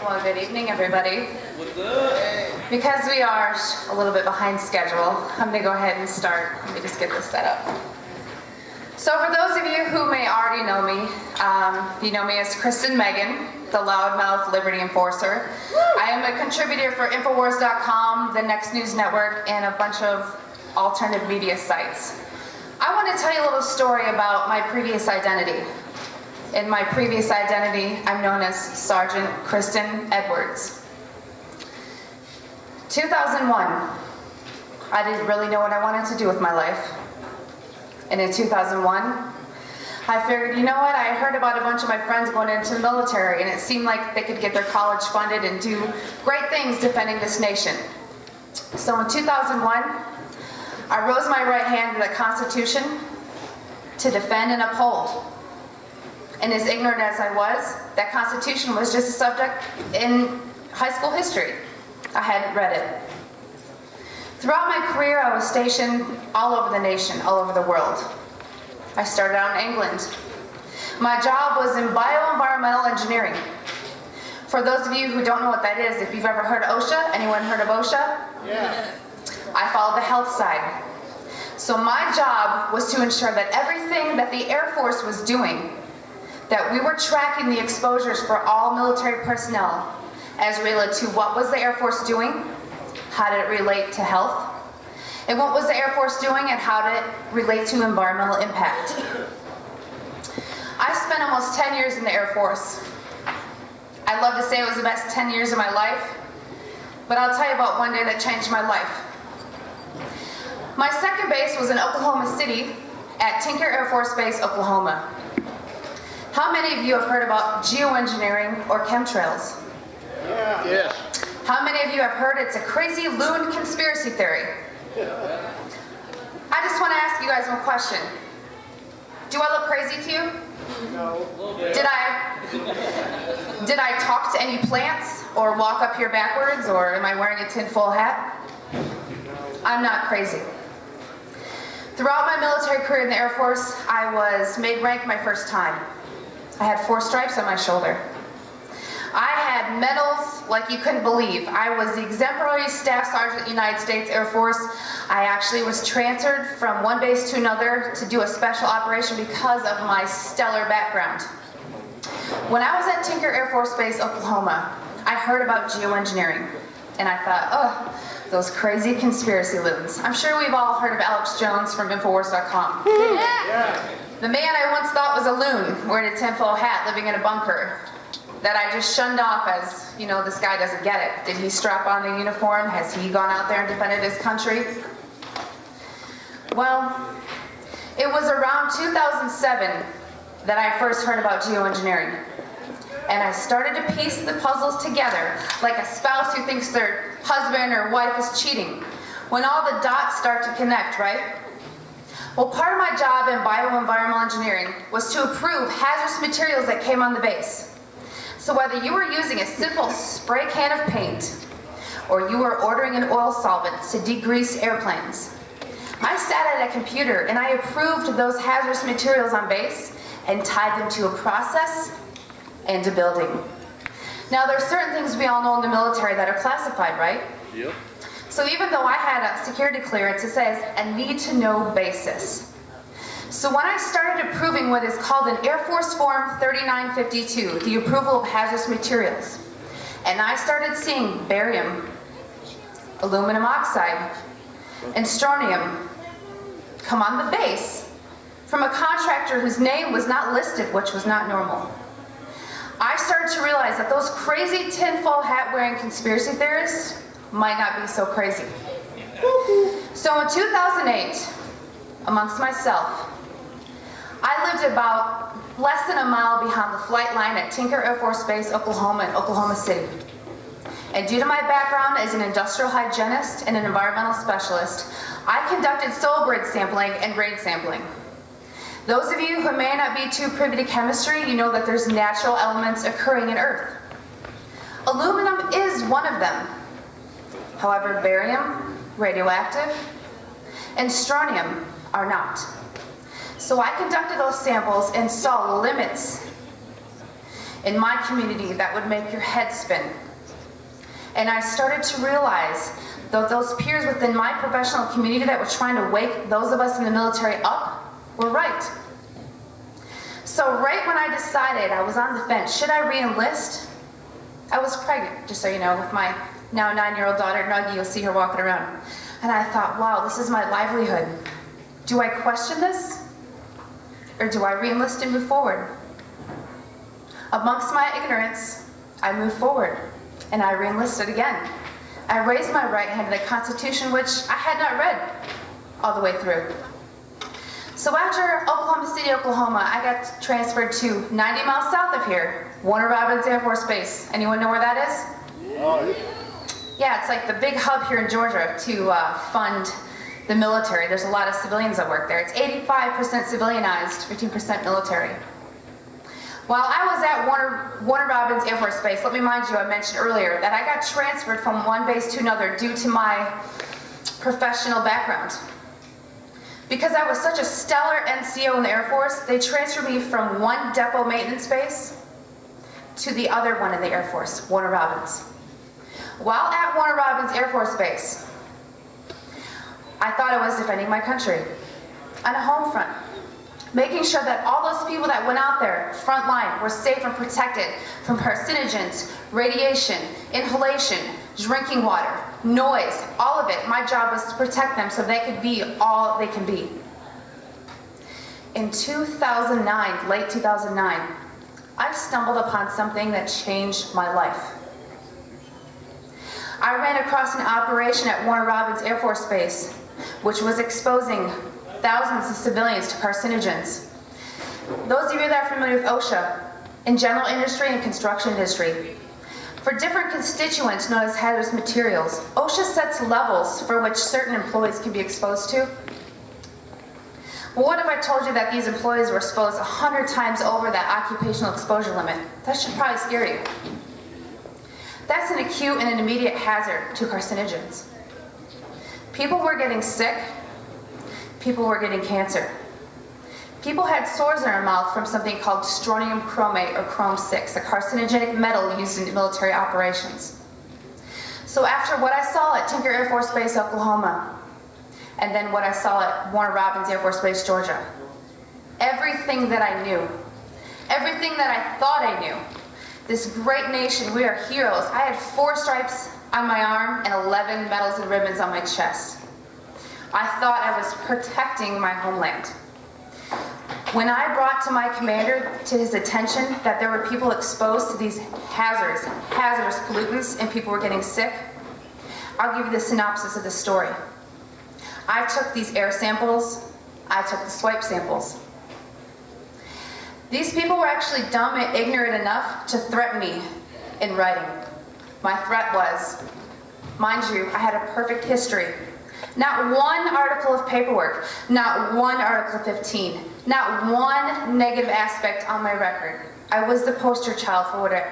Well, good evening, everybody. Because we are a little bit behind schedule, I'm going to go ahead and start. Let me just get this set up. So for those of you who may already know me, you know me as Kristen Meghan, the loudmouth liberty enforcer. I am a contributor for Infowars.com, the Next News Network, and a bunch of alternative media sites. I want to tell you a little story about my previous identity. In my previous identity, I'm known as Sergeant Kristen Edwards. 2001, I didn't really know what I wanted to do with my life. And in 2001, I figured, you know what, I heard about a bunch of my friends going into the military, and it seemed like they could get their college funded and do great things defending this nation. So in 2001, I rose my right hand to the Constitution to defend and uphold. And as ignorant as I was, that Constitution was just a subject in high school history. I hadn't read it. Throughout my career, I was stationed all over the nation, all over the world. I started out in England. My job was in bioenvironmental engineering. For those of you who don't know what that is, if you've ever heard of OSHA, anyone heard of OSHA? Yeah. I followed the health side. So my job was to ensure that everything that the Air Force was doing, that we were tracking the exposures for all military personnel as related to what was the Air Force doing, how did it relate to health, and what was the Air Force doing and how did it relate to environmental impact. I spent almost 10 years in the Air Force. I'd love to say it was the best 10 years of my life, but I'll tell you about one day that changed my life. My second base was in Oklahoma City at Tinker Air Force Base, Oklahoma. How many of you have heard about geoengineering or chemtrails? Yeah. Yes. How many of you have heard it's a crazy loon conspiracy theory? I just want to ask you guys one question. Do I look crazy to you? No. Did I talk to any plants or walk up here backwards, or am I wearing a tinfoil hat? I'm not crazy. Throughout my military career in the Air Force, I was made rank my first time. I had 4 stripes on my shoulder. I had medals like you couldn't believe. I was the exemplary Staff Sergeant United States Air Force. I actually was transferred from one base to another to do a special operation because of my stellar background. When I was at Tinker Air Force Base, Oklahoma, I heard about geoengineering, and I thought, oh, those crazy conspiracy loons. I'm sure we've all heard of Alex Jones from Infowars.com. Yeah. The man I once thought was a loon, wearing a tinfoil hat, living in a bunker, that I just shunned off as, you know, this guy doesn't get it. Did he strap on the uniform? Has he gone out there and defended his country? Well, it was around 2007 that I first heard about geoengineering. And I started to piece the puzzles together, like a spouse who thinks their husband or wife is cheating, when all the dots start to connect, right? Well, part of my job in bioenvironmental engineering was to approve hazardous materials that came on the base. So whether you were using a simple spray can of paint, or you were ordering an oil solvent to degrease airplanes, I sat at a computer and I approved those hazardous materials on base and tied them to a process and a building. Now, there are certain things we all know in the military that are classified, right? Yep. So even though I had a security clearance, it says a need-to-know basis. So when I started approving what is called an Air Force Form 3952, the approval of hazardous materials, and I started seeing barium, aluminum oxide, and strontium come on the base from a contractor whose name was not listed, which was not normal, I started to realize that those crazy tinfoil hat-wearing conspiracy theorists might not be so crazy. So in 2008, amongst myself, I lived about less than a mile behind the flight line at Tinker Air Force Base, Oklahoma, in Oklahoma City. And due to my background as an industrial hygienist and an environmental specialist, I conducted soil grid sampling and grade sampling. Those of you who may not be too privy to chemistry, you know that there's natural elements occurring in Earth. Aluminum is one of them. However, barium, radioactive, and strontium are not. So I conducted those samples and saw limits in my community that would make your head spin. And I started to realize that those peers within my professional community that were trying to wake those of us in the military up were right. So right when I decided, I was on the fence, should I re-enlist? I was pregnant, just so you know, with my now 9-year-old daughter, Nuggie. You'll see her walking around. And I thought, wow, this is my livelihood. Do I question this? Or do I re-enlist and move forward? Amongst my ignorance, I moved forward, and I re-enlisted again. I raised my right hand to the Constitution, which I had not read all the way through. So after Oklahoma City, Oklahoma, I got transferred to 90 miles south of here, Warner Robins Air Force Base. Anyone know where that is? Yeah, it's like the big hub here in Georgia to fund the military. There's a lot of civilians that work there. It's 85% civilianized, 15% military. While I was at Warner Robins Air Force Base, let me remind you, I mentioned earlier that I got transferred from one base to another due to my professional background. Because I was such a stellar NCO in the Air Force, they transferred me from one depot maintenance base to the other one in the Air Force, Warner Robins. While at Warner Robins Air Force Base, I thought I was defending my country on a home front, making sure that all those people that went out there, front line, were safe and protected from carcinogens, radiation, inhalation, drinking water, noise, all of it. My job was to protect them so they could be all they can be. In 2009, late 2009, I stumbled upon something that changed my life. I ran across an operation at Warner Robins Air Force Base, which was exposing thousands of civilians to carcinogens. Those of you that are familiar with OSHA, in general industry and construction industry, for different constituents known as hazardous materials, OSHA sets levels for which certain employees can be exposed to. Well, what if I told you that these employees were exposed 100 times over that occupational exposure limit? That should probably scare you. That's an acute and an immediate hazard to carcinogens. People were getting sick. People were getting cancer. People had sores in their mouth from something called strontium chromate or chrome-6, a carcinogenic metal used in military operations. So after what I saw at Tinker Air Force Base, Oklahoma, and then what I saw at Warner Robins Air Force Base, Georgia, everything that I knew, everything that I thought I knew, this great nation, we are heroes. I had 4 stripes on my arm and 11 medals and ribbons on my chest. I thought I was protecting my homeland. When I brought to my commander to his attention that there were people exposed to these hazardous pollutants and people were getting sick, I'll give you the synopsis of the story. I took these air samples, I took the swipe samples. These people were actually dumb and ignorant enough to threaten me in writing. My threat was, mind you, I had a perfect history. Not one article of paperwork, not one Article 15, not one negative aspect on my record. I was the poster child for what an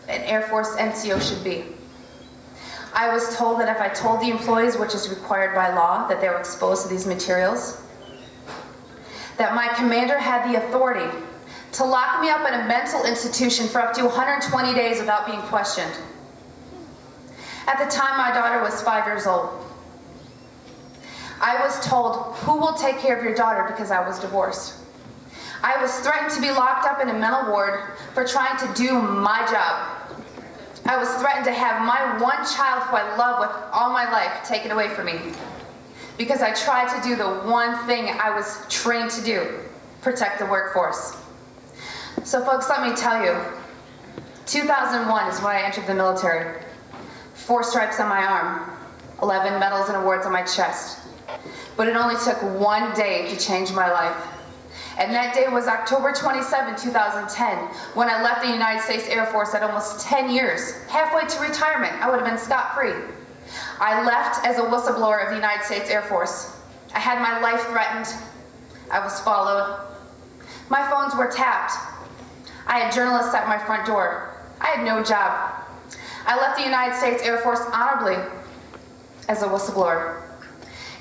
Air Force NCO should be. I was told that if I told the employees, which is required by law, that they were exposed to these materials, that my commander had the authority to lock me up in a mental institution for up to 120 days without being questioned. At the time, my daughter was 5 years old. I was told, who will take care of your daughter, because I was divorced. I was threatened to be locked up in a mental ward for trying to do my job. I was threatened to have my one child who I love with all my life taken away from me because I tried to do the one thing I was trained to do, protect the workforce. So folks, let me tell you, 2001 is when I entered the military. 4 stripes on my arm, 11 medals and awards on my chest. But it only took one day to change my life. And that day was October 27, 2010, when I left the United States Air Force at almost 10 years, halfway to retirement. I would have been scot-free. I left as a whistleblower of the United States Air Force. I had my life threatened. I was followed. My phones were tapped. I had journalists at my front door. I had no job. I left the United States Air Force honorably as a whistleblower.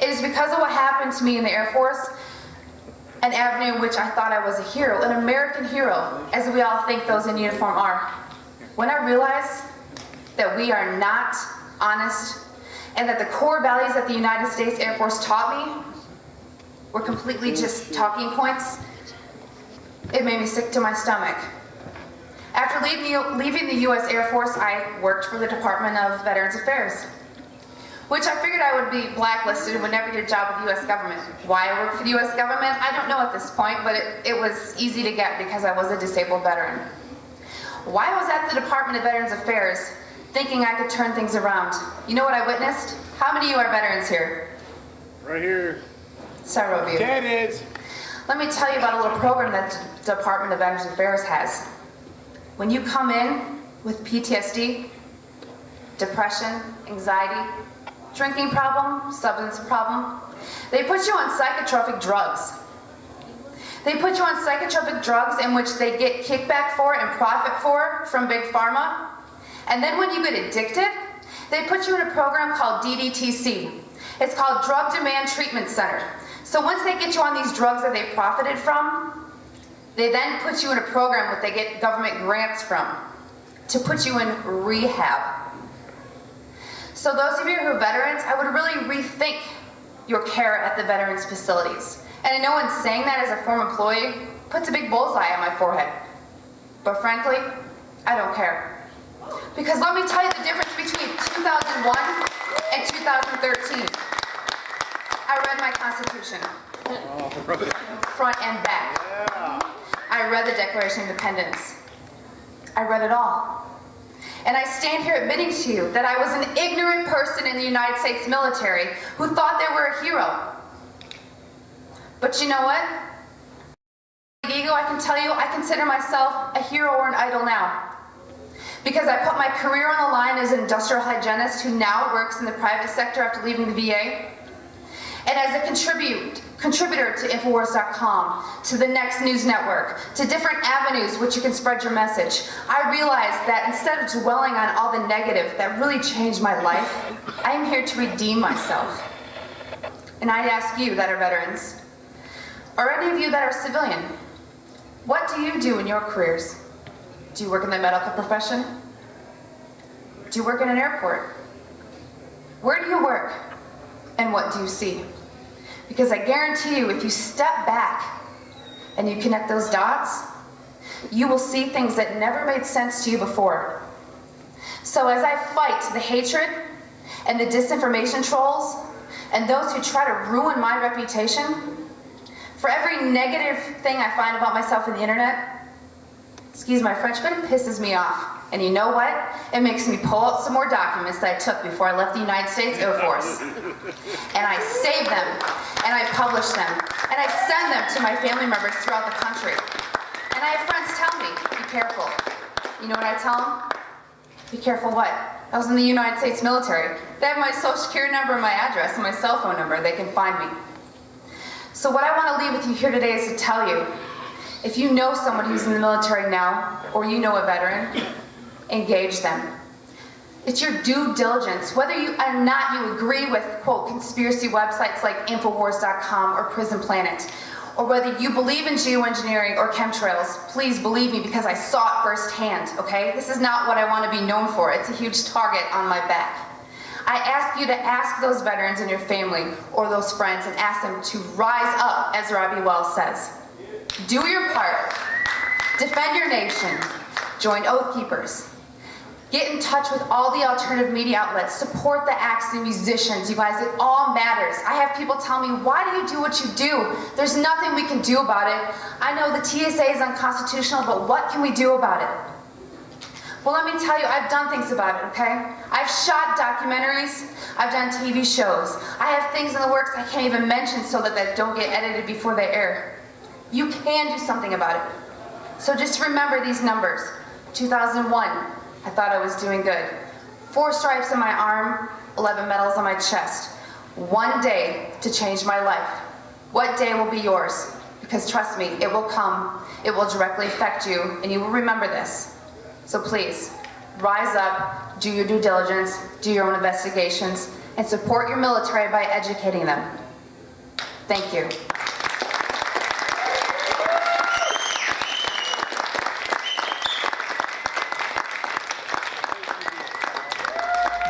It is because of what happened to me in the Air Force an avenue in which I thought I was a hero, an American hero, as we all think those in uniform are. When I realized that we are not honest and that the core values that the United States Air Force taught me were completely just talking points, it made me sick to my stomach. After leaving the U.S. Air Force, I worked for the Department of Veterans Affairs, which I figured I would be blacklisted and would never get a job with the U.S. government. Why I worked for the U.S. government, I don't know at this point, but it was easy to get because I was a disabled veteran. Why I was at the Department of Veterans Affairs, thinking I could turn things around. You know what I witnessed? How many of you are veterans here? Right here. Several of you. That is. Let me tell you about a little program that the Department of Veterans Affairs has. When you come in with PTSD, depression, anxiety, drinking problem, substance problem, they put you on psychotropic drugs. They put you on psychotropic drugs in which they get kickback for and profit for from Big Pharma. And then when you get addicted, they put you in a program called DDTC. It's called Drug Demand Treatment Center. So once they get you on these drugs that they profited from, they then put you in a program that they get government grants from to put you in rehab. So those of you who are veterans, I would really rethink your care at the veterans facilities. And I know in saying that as a former employee puts a big bullseye on my forehead. But frankly, I don't care. Because let me tell you the difference between 2001 and 2013. I read my Constitution, front and back. I read the Declaration of Independence. I read it all. And I stand here admitting to you that I was an ignorant person in the United States military who thought they were a hero. But you know what? Ego, I can tell you, I consider myself a hero or an idol now. Because I put my career on the line as an industrial hygienist who now works in the private sector after leaving the VA. And as a contributor to Infowars.com, to the Next News Network, to different avenues which you can spread your message, I realized that instead of dwelling on all the negative that really changed my life, I am here to redeem myself. And I'd ask you that are veterans, or any of you that are civilian, what do you do in your careers? Do you work in the medical profession? Do you work in an airport? Where do you work? And what do you see? Because I guarantee you, if you step back and you connect those dots, you will see things that never made sense to you before. So as I fight the hatred and the disinformation trolls and those who try to ruin my reputation, for every negative thing I find about myself on the internet, excuse my French, but it pisses me off. And you know what? It makes me pull out some more documents that I took before I left the United States Air Force. And I save them, and I publish them, and I send them to my family members throughout the country. And I have friends tell me, be careful. You know what I tell them? Be careful what? I was in the United States military. They have my social security number and my address and my cell phone number. They can find me. So what I want to leave with you here today is to tell you, if you know someone who's in the military now, or you know a veteran, engage them. It's your due diligence. Whether you or not you agree with, quote, conspiracy websites like Infowars.com or Prison Planet, or whether you believe in geoengineering or chemtrails, please believe me because I saw it firsthand, okay? This is not what I want to be known for. It's a huge target on my back. I ask you to ask those veterans in your family or those friends and ask them to rise up, as Robbie Wells says. Do your part. Defend your nation. Join Oath Keepers. Get in touch with all the alternative media outlets. Support the acts and musicians. You guys, it all matters. I have people tell me, why do you do what you do? There's nothing we can do about it. I know the TSA is unconstitutional, but what can we do about it? Well, let me tell you, I've done things about it, okay? I've shot documentaries. I've done TV shows. I have things in the works I can't even mention so that they don't get edited before they air. You can do something about it. So just remember these numbers. 2001, I thought I was doing good. 4 stripes on my arm, 11 medals on my chest. One day to change my life. What day will be yours? Because trust me, it will come. It will directly affect you, and you will remember this. So please, rise up, do your due diligence, do your own investigations, and support your military by educating them. Thank you.